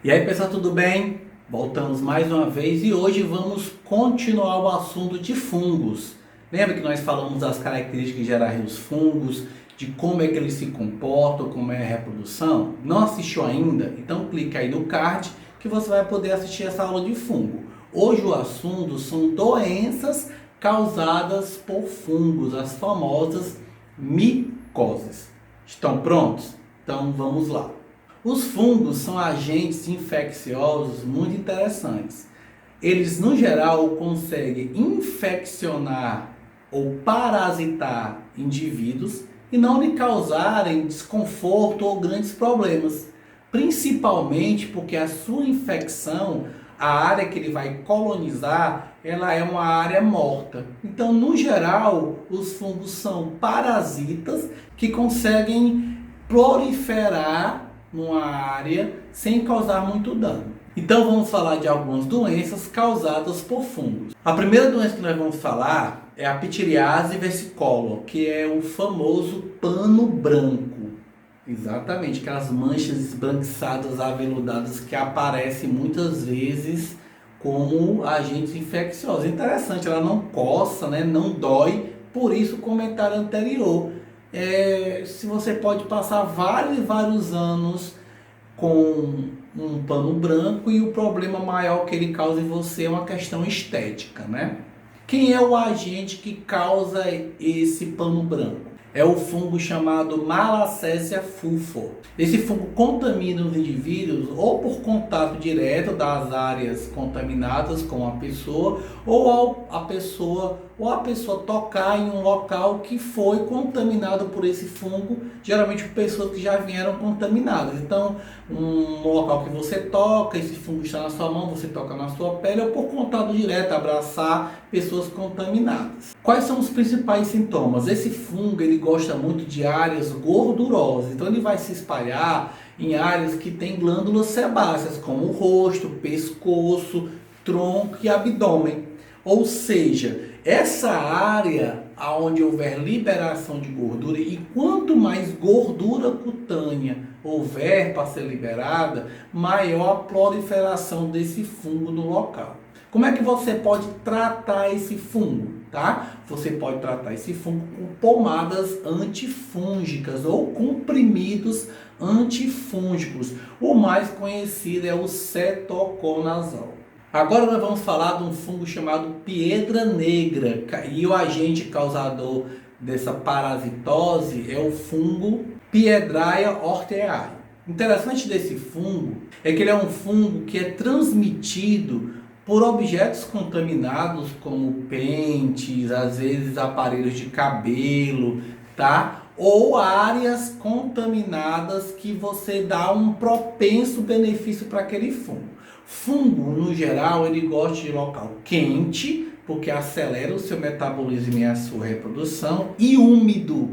E aí pessoal, tudo bem? Voltamos mais uma vez e hoje vamos continuar o assunto de fungos. Lembra que nós falamos das características gerais dos fungos, de como é que eles se comportam, como é a reprodução? Não assistiu ainda? Então clica aí no card que você vai poder assistir essa aula de fungo. Hoje o assunto são doenças causadas por fungos, as famosas micoses. Estão prontos? Então vamos lá. Os fungos são agentes infecciosos muito interessantes. Eles, no geral, conseguem infeccionar ou parasitar indivíduos e não lhe causarem desconforto ou grandes problemas. Principalmente porque a sua infecção, a área que ele vai colonizar, ela é uma área morta. Então, no geral, os fungos são parasitas que conseguem proliferar numa área sem causar muito dano. Então vamos falar de algumas doenças causadas por fungos. A primeira doença que nós vamos falar é a pitiriase versicolor, que é o famoso pano branco. Exatamente, aquelas manchas esbranquiçadas, aveludadas que aparecem muitas vezes como agentes infecciosos. Interessante, ela não coça, né? Não dói, por isso o comentário anterior. Se você pode passar vários anos com um pano branco e o problema maior que ele causa em você é uma questão estética, né? Quem é o agente que causa esse pano branco? É o fungo chamado Malassezia fulfor. Esse fungo contamina os indivíduos ou por contato direto das áreas contaminadas com a pessoa ou a pessoa tocar em um local que foi contaminado por esse fungo, geralmente por pessoas que já vieram contaminadas. Então, um local que você toca, esse fungo está na sua mão, você toca na sua pele ou por contato direto, abraçar pessoas contaminadas. Quais são os principais sintomas? Esse fungo ele gosta muito de áreas gordurosas, então ele vai se espalhar em áreas que tem glândulas sebáceas, como o rosto, pescoço, tronco e abdômen. Ou seja, essa área onde houver liberação de gordura, e quanto mais gordura cutânea houver para ser liberada, maior a proliferação desse fungo no local. Como é que você pode tratar esse fungo, tá? Você pode tratar esse fungo com pomadas antifúngicas ou comprimidos antifúngicos. O mais conhecido é o cetoconazol. Agora nós vamos falar de um fungo chamado piedra negra, e o agente causador dessa parasitose é o fungo Piedraia orteae. Interessante desse fungo é que ele é um fungo que é transmitido por objetos contaminados como pentes, às vezes aparelhos de cabelo, tá? Ou áreas contaminadas que você dá um propenso benefício para aquele fungo. Fungo, no geral, ele gosta de local quente, porque acelera o seu metabolismo e a sua reprodução, e úmido,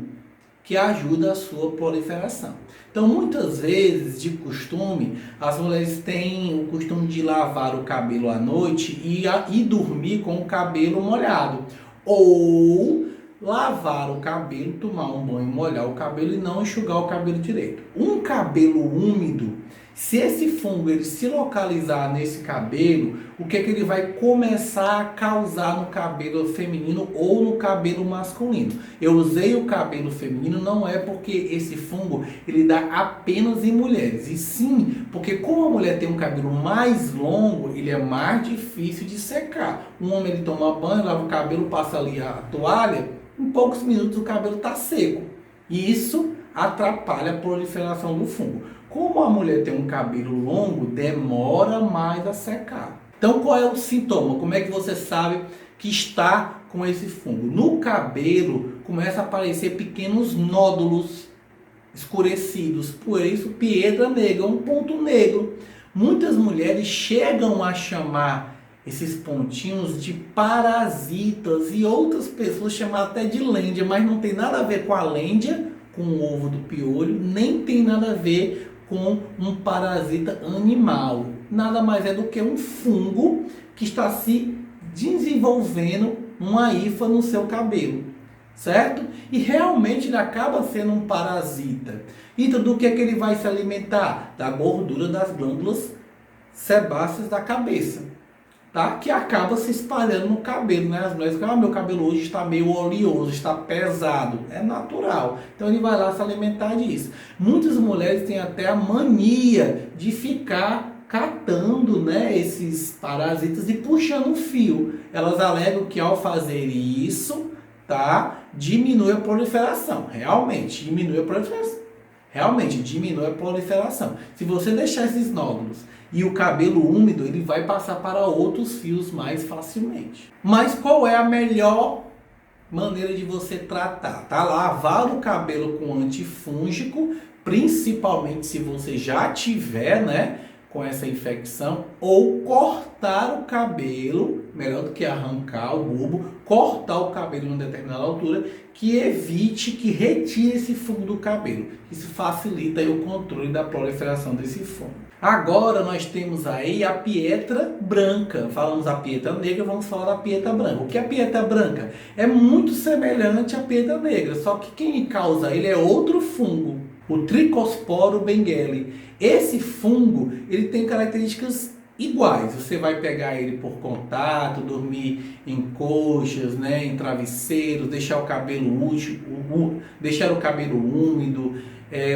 que ajuda a sua proliferação. Então, muitas vezes, de costume, as mulheres têm o costume de lavar o cabelo à noite e dormir com o cabelo molhado. Ou lavar o cabelo, tomar um banho, molhar o cabelo e não enxugar o cabelo direito. Um cabelo úmido, se esse fungo ele se localizar nesse cabelo, o que ele vai começar a causar no cabelo feminino ou no cabelo masculino? Eu usei o cabelo feminino não é porque esse fungo ele dá apenas em mulheres, e sim porque como a mulher tem um cabelo mais longo, ele é mais difícil de secar. Um homem ele toma banho, lava o cabelo, passa ali a toalha, em poucos minutos o cabelo está seco. E isso atrapalha a proliferação do fungo. Como a mulher tem um cabelo longo, demora mais a secar. Então qual é o sintoma? Como é que você sabe que está com esse fungo? No cabelo começa a aparecer pequenos nódulos escurecidos, por isso piedra negra, um ponto negro. Muitas mulheres chegam a chamar esses pontinhos de parasitas e outras pessoas chamam até de lêndia, mas não tem nada a ver com a lêndia, com o ovo do piolho, nem tem nada a ver com um parasita animal. Nada mais é do que um fungo que está se desenvolvendo uma hifa no seu cabelo, certo? E realmente ele acaba sendo um parasita. Então do que ele vai se alimentar? Da gordura das glândulas sebáceas da cabeça, tá? Que acaba se espalhando no cabelo, né? As mulheres ficam, meu cabelo hoje está meio oleoso, está pesado. É natural. Então ele vai lá se alimentar disso. Muitas mulheres têm até a mania de ficar catando, né, esses parasitas e puxando o fio. Elas alegam que ao fazer isso, tá, diminui a proliferação. Realmente, diminui a proliferação. Realmente, diminui a proliferação. Se você deixar esses nódulos e o cabelo úmido, ele vai passar para outros fios mais facilmente. Mas qual é a melhor maneira de você tratar? Tá? Lavar o cabelo com antifúngico, principalmente se você já tiver, né, com essa infecção, ou cortar o cabelo, melhor do que arrancar o bulbo, cortar o cabelo em uma determinada altura, que evite, que retire esse fungo do cabelo. Isso facilita aí o controle da proliferação desse fungo. Agora nós temos aí a pietra branca. Falamos a pietra negra, vamos falar da pietra branca. O que é a pietra branca? É muito semelhante à pietra negra, só que quem causa ele é outro fungo, o Trichosporo bengueli. Esse fungo, ele tem características iguais. Você vai pegar ele por contato, dormir em coxas, né, em travesseiros, deixar o cabelo úmido,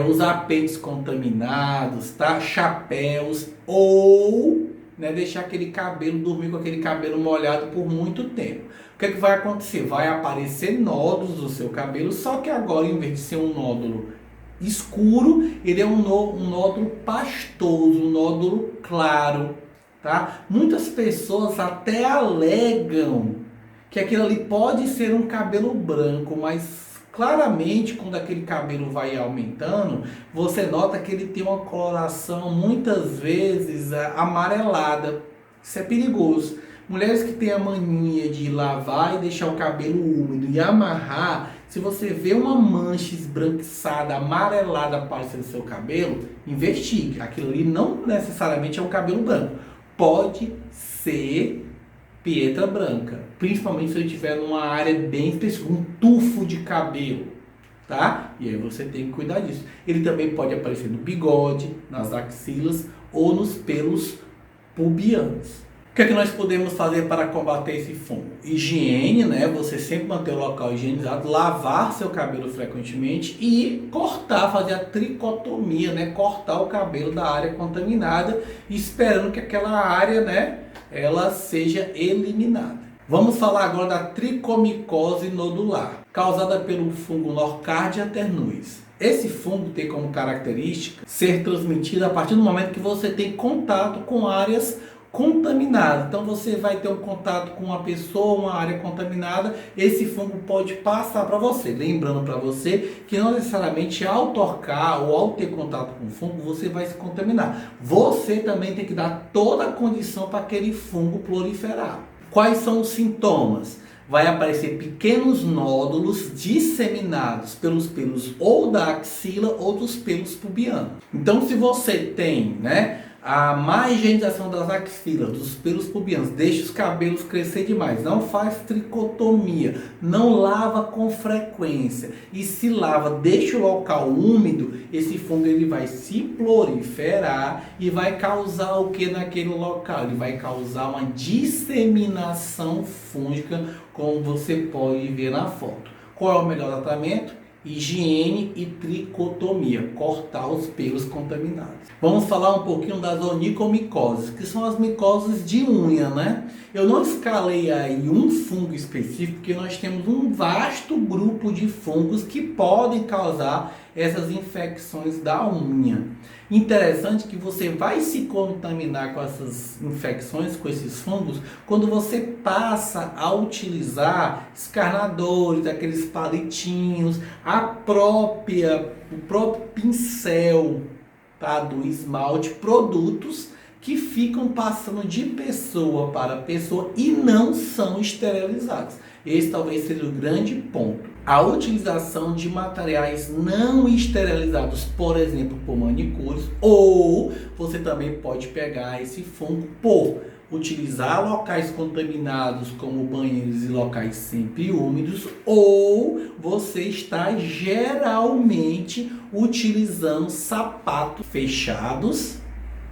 usar peitos contaminados, tá? Chapéus, ou, né, deixar aquele cabelo, dormir com aquele cabelo molhado por muito tempo. O que é que vai acontecer? Vai aparecer nódulos no seu cabelo, só que agora, em vez de ser um nódulo escuro, ele é um nódulo pastoso, um nódulo claro, tá? Muitas pessoas até alegam que aquilo ali pode ser um cabelo branco, mas claramente quando aquele cabelo vai aumentando, você nota que ele tem uma coloração muitas vezes amarelada. Isso é perigoso. Mulheres que têm a mania de lavar e deixar o cabelo úmido e amarrar, se você vê uma mancha esbranquiçada, amarelada aparecendo no seu cabelo, investigue. Aquilo ali não necessariamente é um cabelo branco. Pode ser pietra branca, principalmente se ele estiver numa área bem específica, um tufo de cabelo, tá? E aí você tem que cuidar disso. Ele também pode aparecer no bigode, nas axilas ou nos pelos pubianos. O que é que nós podemos fazer para combater esse fungo? Higiene, né? Você sempre manter o local higienizado, lavar seu cabelo frequentemente e cortar, fazer a tricotomia, né? Cortar o cabelo da área contaminada, esperando que aquela área, né, ela seja eliminada. Vamos falar agora da tricomicose nodular, causada pelo fungo Nocardia alternus. Esse fungo tem como característica ser transmitido a partir do momento que você tem contato com áreas contaminada. Então você vai ter um contato com uma pessoa, uma área contaminada, esse fungo pode passar para você. Lembrando para você que não necessariamente ao tocar ou ao ter contato com o fungo, você vai se contaminar. Você também tem que dar toda a condição para aquele fungo proliferar. Quais são os sintomas? Vai aparecer pequenos nódulos disseminados pelos pelos ou da axila ou dos pelos pubianos. Então se você tem, né, a má higienização das axilas, dos pelos pubianos, deixa os cabelos crescer demais, não faz tricotomia, não lava com frequência e se lava, deixa o local úmido, esse fungo ele vai se proliferar e vai causar o que naquele local? Ele vai causar uma disseminação fúngica, como você pode ver na foto. Qual é o melhor tratamento? Higiene e tricotomia, cortar os pelos contaminados. Vamos falar um pouquinho das onicomicoses, que são as micoses de unha, né? Eu não escalei aí um fungo específico, porque nós temos um vasto grupo de fungos que podem causar essas infecções da unha. Interessante que você vai se contaminar com essas infecções, com esses fungos, quando você passa a utilizar escarnadores, aqueles palitinhos, o próprio pincel, tá, do esmalte, produtos que ficam passando de pessoa para pessoa e não são esterilizados. Esse talvez seja o grande ponto. A utilização de materiais não esterilizados, por exemplo, por manicures, ou você também pode pegar esse fungo por utilizar locais contaminados como banheiros e locais sempre úmidos, ou você está geralmente utilizando sapatos fechados,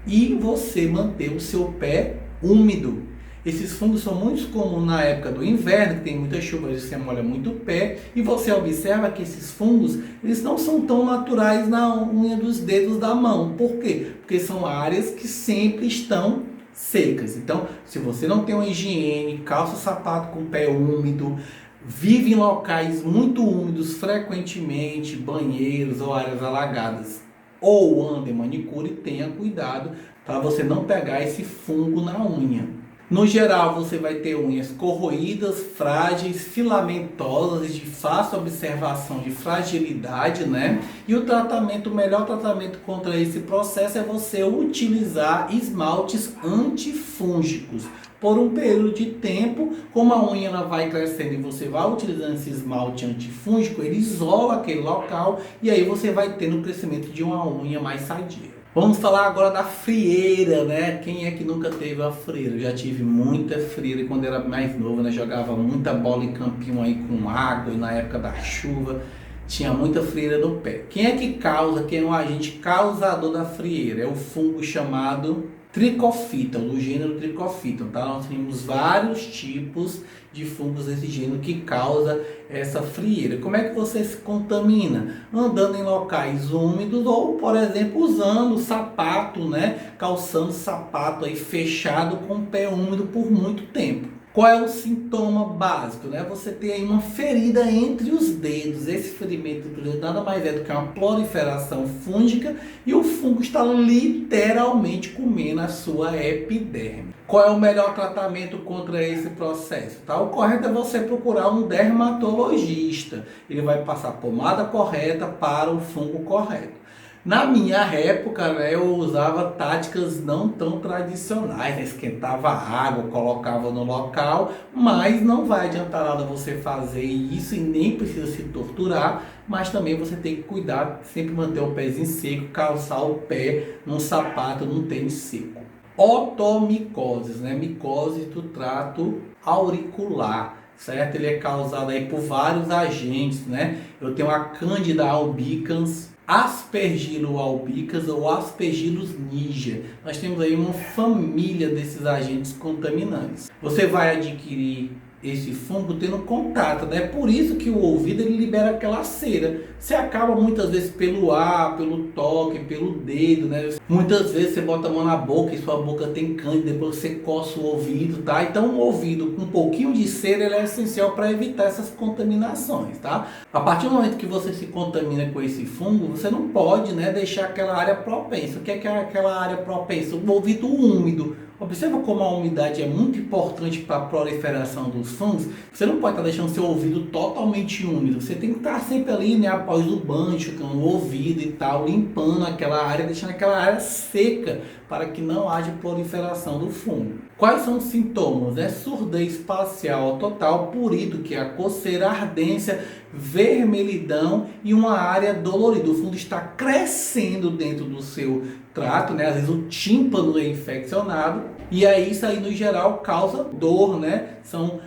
e você manter o seu pé úmido. Esses fungos são muito comuns na época do inverno, que tem muita chuva, e você molha muito o pé, e você observa que esses fungos, eles não são tão naturais na unha dos dedos da mão. Por quê? Porque são áreas que sempre estão secas. Então, se você não tem uma higiene, calça sapato com o pé úmido, vive em locais muito úmidos frequentemente, banheiros ou áreas alagadas, ou anda em manicure, tenha cuidado para você não pegar esse fungo na unha. No geral, você vai ter unhas corroídas, frágeis, filamentosas e de fácil observação de fragilidade, né? E o melhor tratamento contra esse processo é você utilizar esmaltes antifúngicos. Por um período de tempo, como a unha ela vai crescendo e você vai utilizando esse esmalte antifúngico, ele isola aquele local e aí você vai tendo o crescimento de uma unha mais sadia. Vamos falar agora da frieira, né? Quem é que nunca teve a frieira? Eu já tive muita frieira e quando era mais novo, né? Jogava muita bola em campinho aí com água e na época da chuva tinha muita frieira no pé. Quem é que causa, quem é um agente causador da frieira? É o fungo chamado Trichophyton, do gênero Trichophyton, tá? Nós temos vários tipos de fungos desse gênero que causa essa frieira. Como é que você se contamina? Andando em locais úmidos ou, por exemplo, usando sapato, né? Calçando sapato aí fechado com o pé úmido por muito tempo. Qual é o sintoma básico, né? Você tem aí uma ferida entre os dedos. Esse ferimento entre os dedos nada mais é do que uma proliferação fúngica e o fungo está literalmente comendo a sua epiderme. Qual é o melhor tratamento contra esse processo? Tá? O correto é você procurar um dermatologista. Ele vai passar a pomada correta para o fungo correto. Na minha época, né, eu usava táticas não tão tradicionais, né? Esquentava água, colocava no local, mas não vai adiantar nada você fazer isso e nem precisa se torturar, mas também você tem que cuidar, sempre manter o pezinho seco, calçar o pé num sapato, num tênis seco. Otomicoses, né? Micose do trato auricular. Certo? Ele é causado aí por vários agentes, né? Eu tenho a Candida albicans, Aspergillus albicans ou Aspergillus niger. Nós temos aí uma família desses agentes contaminantes. Você vai adquirir esse fungo tendo contato, né? Por isso que o ouvido ele libera aquela cera. Você acaba muitas vezes pelo ar, pelo toque, pelo dedo, né? Muitas vezes você bota a mão na boca e sua boca tem cândida, depois você coça o ouvido, tá? Então o ouvido com um pouquinho de cera ele é essencial para evitar essas contaminações, tá? A partir do momento que você se contamina com esse fungo, você não pode, né, deixar aquela área propensa. O que é aquela área propensa? O ouvido úmido. Observa como a umidade é muito importante para a proliferação dos fungos. Você não pode estar deixando seu ouvido totalmente úmido. Você tem que estar sempre ali, né, após o banho, checando o ouvido e tal, limpando aquela área, deixando aquela área seca para que não haja proliferação do fungo. Quais são os sintomas? Surdez parcial total, prurito, que é a coceira, ardência, vermelhidão e uma área dolorida. O fungo está crescendo dentro do seu trato, né? Às vezes o tímpano é infeccionado e aí isso aí no geral causa dor, né? São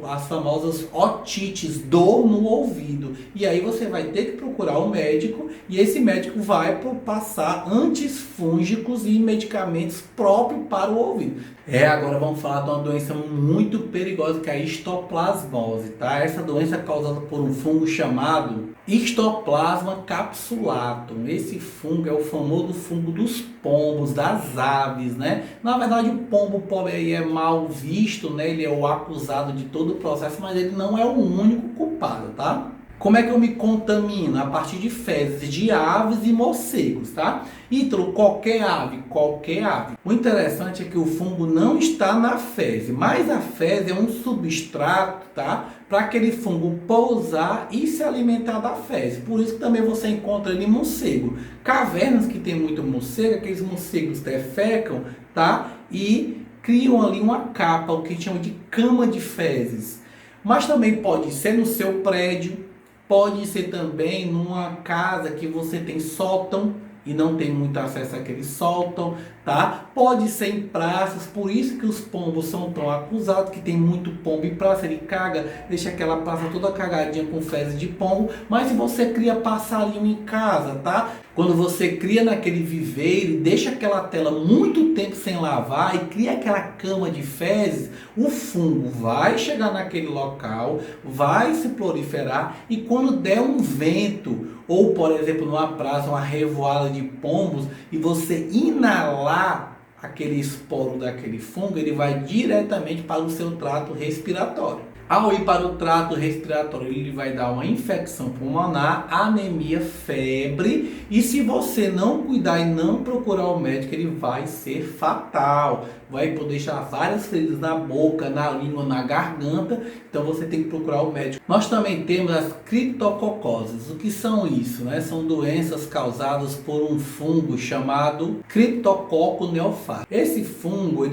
as famosas otites, dor no ouvido. E aí você vai ter que procurar um médico e esse médico vai passar antifúngicos e medicamentos próprios para o ouvido. Agora vamos falar de uma doença muito perigosa que é a histoplasmose, tá? Essa doença é causada por um fungo chamado Histoplasma capsulatum. Esse fungo é o famoso fungo dos pombos, das aves, né? Na verdade o pombo pobre aí é mal visto, né? Ele é o acusado de todo o processo, mas ele não é o único culpado, tá? Como é que eu me contamino? A partir de fezes de aves e morcegos, tá? Ítalo, qualquer ave, qualquer ave. O interessante é que o fungo não está na fezes, mas a fezes é um substrato, tá? Para aquele fungo pousar e se alimentar da fezes. Por isso que também você encontra ele em morcego. Cavernas que tem muito morcego, aqueles morcegos defecam, tá? E criam ali uma capa, o que chamam de cama de fezes. Mas também pode ser no seu prédio, pode ser também numa casa que você tem sótão, e não tem muito acesso a que eles soltam, tá? Pode ser em praças, por isso que os pombos são tão acusados, que tem muito pombo em praça, ele caga, deixa aquela praça toda cagadinha com fezes de pombo. Mas se você cria passarinho em casa, tá? Quando você cria naquele viveiro e deixa aquela tela muito tempo sem lavar e cria aquela cama de fezes, o fungo vai chegar naquele local, vai se proliferar, e quando der um vento, ou por exemplo numa praça, uma revoada de pombos, e você inalar aquele esporo daquele fungo, ele vai diretamente para o seu trato respiratório. Ao ir para o trato respiratório, ele vai dar uma infecção pulmonar, anemia, febre, e se você não cuidar e não procurar o médico, ele vai ser fatal. Vai poder deixar várias feridas na boca, na língua, na garganta, então você tem que procurar o médico. Nós também temos as criptococoses. O que são isso, né? São doenças causadas por um fungo chamado Cryptococcus neophthis. Esse fungo,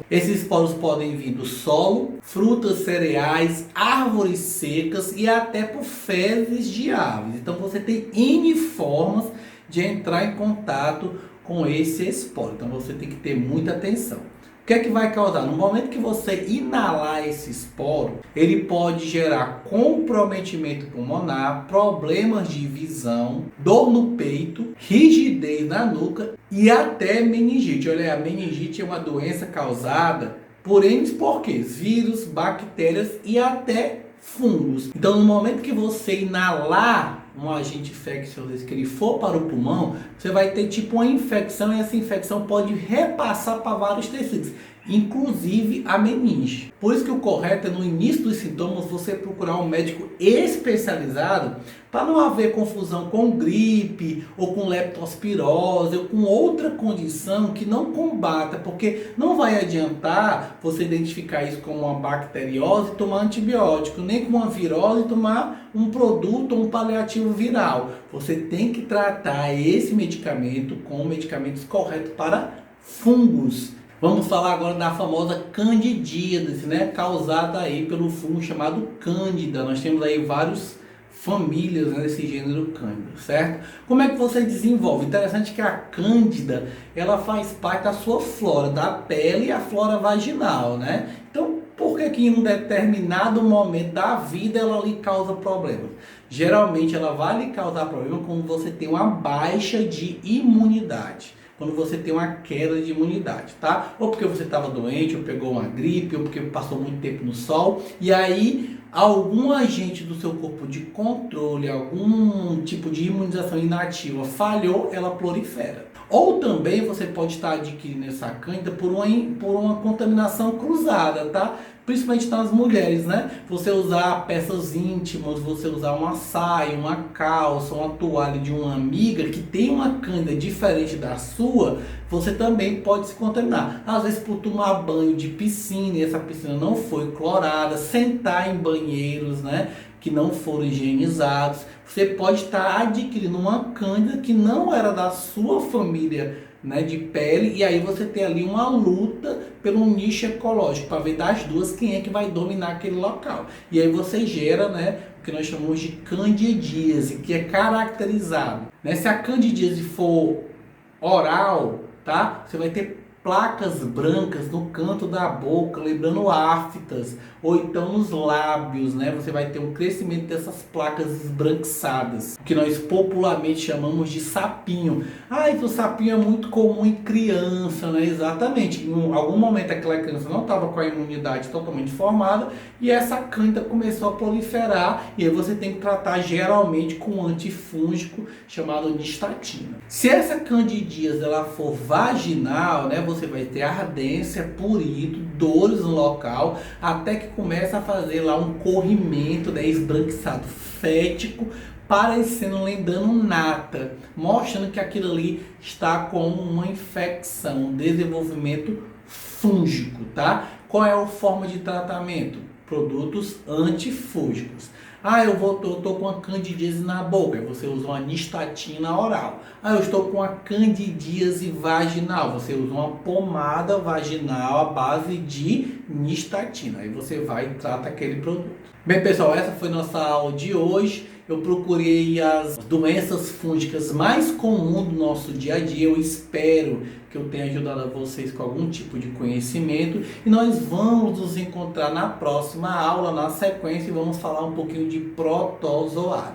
esses esporos podem vir do solo, frutas, cereais, árvores secas e até por fezes de aves. Então você tem N formas de entrar em contato com esse esporo. Então você tem que ter muita atenção. O que é que vai causar? No momento que você inalar esse esporo, ele pode gerar comprometimento pulmonar, problemas de visão, dor no peito, rigidez na nuca e até meningite. Olha, a meningite é uma doença causada por N porquês, vírus, bactérias e até fungos. Então, no momento que você inalar um agente infeccioso que ele for para o pulmão, você vai ter tipo uma infecção, e essa infecção pode repassar para vários tecidos, inclusive a meninge. Por isso que o correto é, no início dos sintomas, você procurar um médico especializado para não haver confusão com gripe ou com leptospirose ou com outra condição que não combata, porque não vai adiantar você identificar isso como uma bacteriose e tomar antibiótico, nem com uma virose e tomar um produto ou um paliativo viral. Você tem que tratar esse medicamento com medicamentos corretos para fungos. Vamos falar agora da famosa candidíase, né? Causada aí pelo fungo chamado Cândida. Nós temos aí várias famílias, né, desse gênero Cândida, certo? Como é que você desenvolve? Interessante que a Cândida, ela faz parte da sua flora, da pele e a flora vaginal, né? Então, por que em um determinado momento da vida ela lhe causa problemas? Geralmente ela vai lhe causar problema quando você tem uma baixa de imunidade. Quando você tem uma queda de imunidade, tá? Ou porque você estava doente, ou pegou uma gripe, ou porque passou muito tempo no sol, e aí algum agente do seu corpo de controle, algum tipo de imunização inativa falhou, ela prolifera. Ou também você pode estar adquirindo essa cândida por uma contaminação cruzada, tá? Principalmente nas mulheres, né? Você usar peças íntimas, você usar uma saia, uma calça, uma toalha de uma amiga que tem uma cândida diferente da sua, você também pode se contaminar. Às vezes por tomar banho de piscina e essa piscina não foi clorada, sentar em banheiros, né, que não foram higienizados, você pode estar adquirindo uma cândida que não era da sua família, né, de pele, e aí você tem ali uma luta pelo nicho ecológico, para ver das duas quem é que vai dominar aquele local. E aí você gera, né, o que nós chamamos de candidíase, que é caracterizado, né? Se a candidíase for oral, tá? Você vai ter placas brancas no canto da boca, lembrando aftas, ou então nos lábios, né? Você vai ter um crescimento dessas placas esbranquiçadas, que nós popularmente chamamos de sapinho. Ah, então o sapinho é muito comum em criança, né? Exatamente. Em algum momento aquela criança não estava com a imunidade totalmente formada e essa cândida começou a proliferar, e aí você tem que tratar geralmente com um antifúngico chamado nistatina. Se essa candidíase ela for vaginal, né? Você vai ter ardência, prurito, dores no local, até que começa a fazer lá um corrimento, né, esbranquiçado fético, parecendo, lembrando nata, mostrando que aquilo ali está com uma infecção, um desenvolvimento fúngico, tá? Qual é a forma de tratamento? Produtos antifúngicos. Ah, eu tô com uma candidíase na boca, aí você usa uma nistatina oral. Ah, eu estou com uma candidíase vaginal, você usa uma pomada vaginal à base de nistatina. Aí você vai e trata aquele produto. Bem, pessoal, essa foi nossa aula de hoje. eu procurei as doenças fúngicas mais comuns do nosso dia a dia. Eu espero que eu tenha ajudado a vocês com algum tipo de conhecimento. E nós vamos nos encontrar na próxima aula, na sequência, e vamos falar um pouquinho de protozoário.